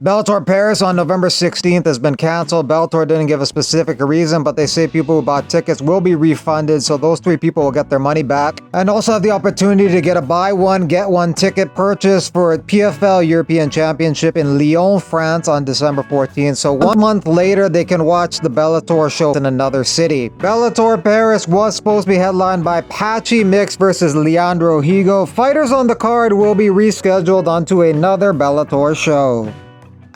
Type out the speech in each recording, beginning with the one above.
Bellator Paris on November 16th has been canceled. Bellator didn't give a specific reason, but they say people who bought tickets will be refunded, so those 3 people will get their money back. And also have the opportunity to get a buy one, get one ticket purchase for PFL European Championship in Lyon, France on December 14th. So 1 month later, they can watch the Bellator show in another city. Bellator Paris was supposed to be headlined by Patchy Mix versus Leandro Higo. Fighters on the card will be rescheduled onto another Bellator show.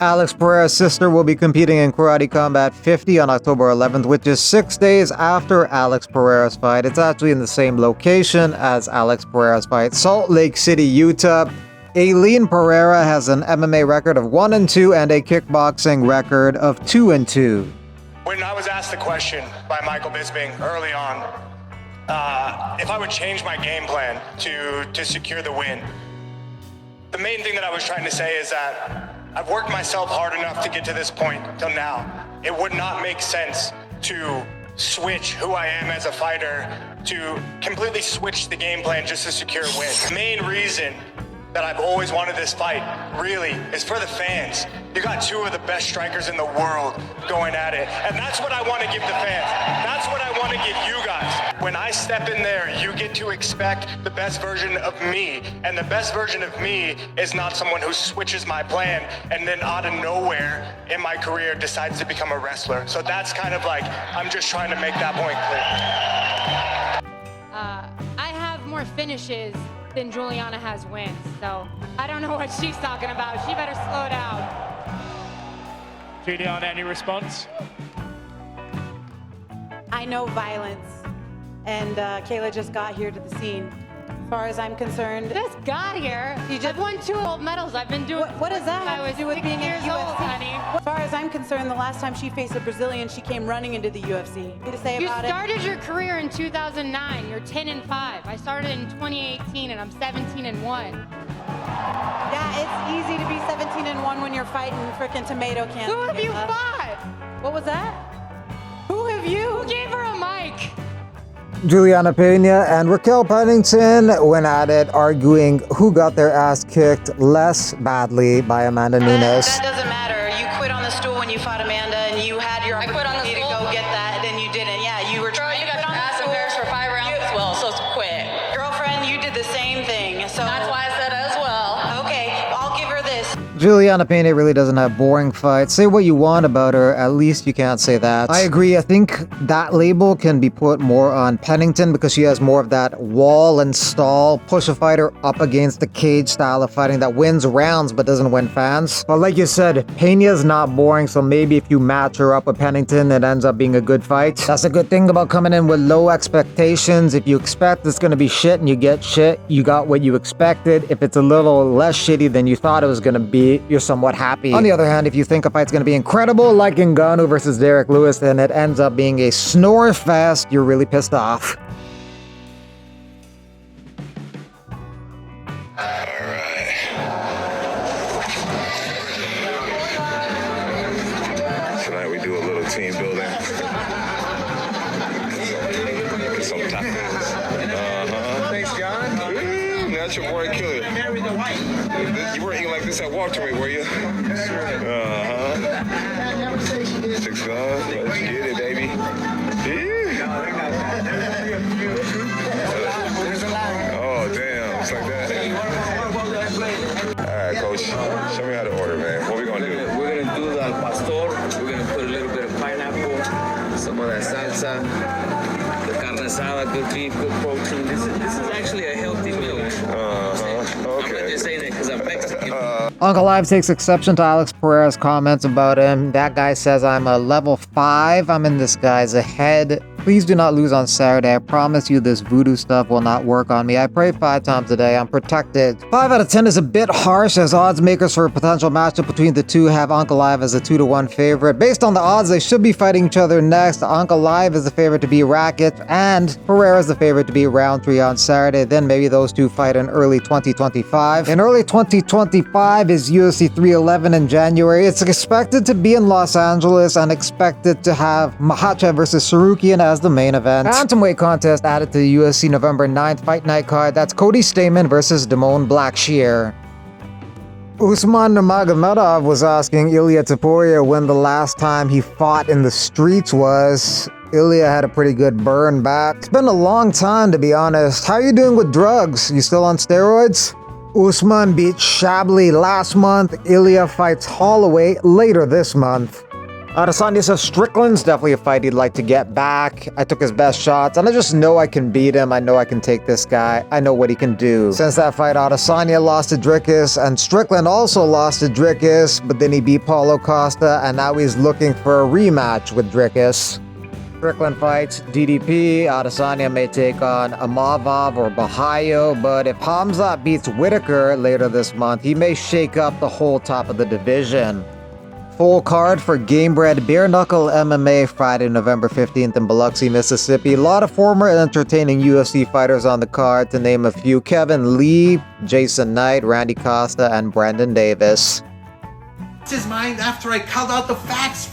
Alex Pereira's sister will be competing in Karate Combat 50 on October 11th, which is 6 days after Alex Pereira's fight. It's actually in the same location as Alex Pereira's fight, Salt Lake City, Utah. Aileen Pereira has an MMA record of 1-2 and a kickboxing record of 2-2. When I was asked the question by Michael Bisping early on, if I would change my game plan to secure the win, the main thing that I was trying to say is that I've worked myself hard enough to get to this point till now. It would not make sense to switch who I am as a fighter, to completely switch the game plan just to secure a win. The main reason that I've always wanted this fight, really, is for the fans. You got 2 of the best strikers in the world going at it, and that's what I want to give the fans. That's what I want to give you guys. When I step in there, you get to expect the best version of me, and the best version of me is not someone who switches my plan and then out of nowhere in my career decides to become a wrestler. So that's kind of like, I'm just trying to make that point clear. I have more finishes than Julianna has wins, so I don't know what she's talking about. She better slow down. Julianna, any response? I know violence, and Kayla just got here to the scene. As far as I'm concerned, Just got here. I've won 2 gold medals. I've been doing. what does that I have was to do with 6 being in years the old, UFC? honey. As far as I'm concerned, the last time she faced a Brazilian, she came running into the UFC. What to say You about started your career in 2009. You're 10-5. I started in 2018, and I'm 17-1. Yeah, it's easy to be 17-1 when you're fighting frickin' tomato cans. Who have you Kayla. fought? What was that? Who have you? Who gave her a mic? Julianna Pena and Raquel Pennington went at it, arguing who got their ass kicked less badly by Amanda Nunes. That doesn't matter. You quit on the stool when you fought Amanda, and you had your opportunity to go get that, and you didn't. Yeah, you were trying to quit on the stool. You got your ass embarrassed for 5 rounds as well, so quit. Girlfriend, you did the same thing. So that's why I said as well. Okay, I'll give her this. Julianna Pena really doesn't have boring fights. Say what you want about her, at least you can't say that. I agree, I think that label can be put more on Pennington because she has more of that wall and stall, push a fighter up against the cage style of fighting that wins rounds but doesn't win fans. But like you said, Pena's not boring, so maybe if you match her up with Pennington, it ends up being a good fight. That's a good thing about coming in with low expectations. If you expect it's gonna be shit and you get shit, you got what you expected. If it's a little less shitty than you thought it was gonna be, you're somewhat happy. On the other hand, if you think a fight's gonna be incredible, like Ngannou versus Derek Lewis, and it ends up being a snore fest, you're really pissed off. Tonight we do a little team building. Get some tacos. Thanks, John. That's your boy Killer. You weren't eating like this at Walk to Me, were you? 6 guns. Let's get it, baby. Yeah. Oh, damn. It's like that. All right, Coach. Show me how to order, man. What we gonna do? We're gonna do the al pastor. We're gonna put a little bit of pineapple, some of that salsa, the carne asada, good beef, good protein. This is actually a healthy meal. Okay. I'm not just saying that because I'm Mexican. Ankalaev takes exception to Alex Pereira's comments about him. That guy says I'm a level 5. I'm in this guy's head. Please do not lose on Saturday. I promise you this voodoo stuff will not work on me. I pray 5 times a day. I'm protected. 5 out of 10 is a bit harsh, as odds makers for a potential matchup between the two have Ankalaev as a 2-1 favorite. Based on the odds, they should be fighting each other next. Ankalaev is the favorite to beat Rakic, and Pereira is the favorite to beat Rountree on Saturday. Then maybe those two fight in early 2025. In early 2025 is UFC 311 in January. It's expected to be in Los Angeles and expected to have Makhachev versus Sarukian as the main event. Bantamweight contest added to the UFC November 9th fight night card. That's Cody Stamann versus Damone Blackshear. Usman Nurmagomedov was asking Ilia Topuria when the last time he fought in the streets was. Ilia had a pretty good burn back. It's been a long time, to be honest. How are you doing with drugs? You still on steroids? Usman beat Shabli last month. Ilia fights Holloway later this month. Adesanya says Strickland's definitely a fight he'd like to get back. I took his best shots, and I just know I can beat him. I know I can take this guy. I know what he can do. Since that fight, Adesanya lost to Dricus, and Strickland also lost to Dricus, but then he beat Paulo Costa, and now he's looking for a rematch with Dricus. Strickland fights DDP. Adesanya may take on Amavov or Bahayo, but if Hamzat beats Whitaker later this month, he may shake up the whole top of the division. Full card for Gamebred Bareknuckle MMA Friday, November 15th in Biloxi, Mississippi. A lot of former and entertaining UFC fighters on the card, to name a few: Kevin Lee, Jason Knight, Randy Costa, and Brandon Davis. His mind after I called out the facts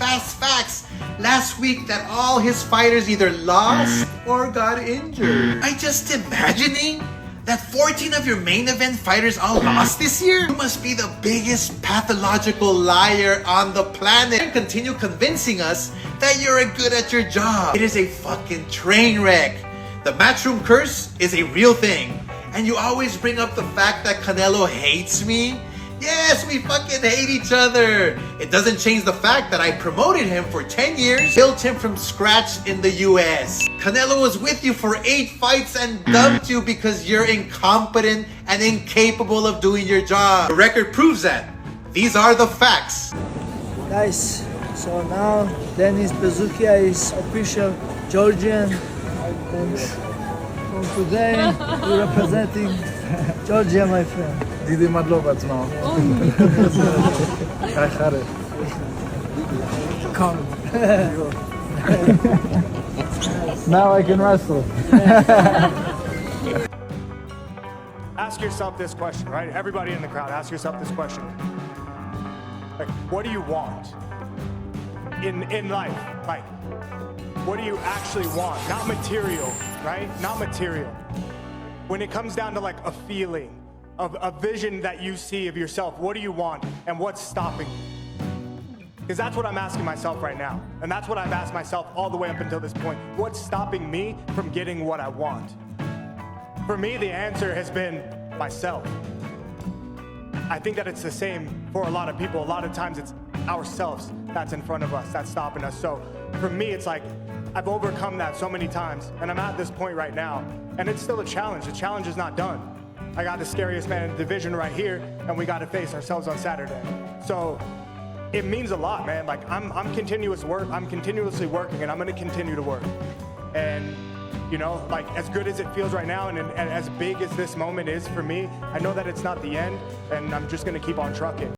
last week that all his fighters either lost or got injured. I just imagining that 14 of your main event fighters all lost this year? You must be the biggest pathological liar on the planet and continue convincing us that you're good at your job. It is a fucking train wreck. The Matchroom curse is a real thing. And you always bring up the fact that Canelo hates me. Yes, we fucking hate each other. It doesn't change the fact that I promoted him for 10 years, built him from scratch in the US. Canelo was with you for 8 fights and dumped you because you're incompetent and incapable of doing your job. The record proves that. These are the facts. Guys, so now Denis Bezukia is official Georgian. From today, we're representing Georgia, my friend. Didi Madlova now. Come. Now I can wrestle. Ask yourself this question, right? Everybody in the crowd, ask yourself this question. Like, what do you want in life? Like, what do you actually want? Not material, right? Not material. When it comes down to like a feeling, of a vision that you see of yourself, what do you want and what's stopping you? Because that's what I'm asking myself right now. And that's what I've asked myself all the way up until this point. What's stopping me from getting what I want? For me, the answer has been myself. I think that it's the same for a lot of people. A lot of times it's ourselves that's in front of us, that's stopping us. So for me, it's like I've overcome that so many times, and I'm at this point right now, and it's still a challenge. The challenge is not done. I got the scariest man in the division right here, and we got to face ourselves on Saturday. So it means a lot, man. Like I'm continuously working, and I'm going to continue to work. And you know, like as good as it feels right now, and as big as this moment is for me, I know that it's not the end, and I'm just going to keep on trucking.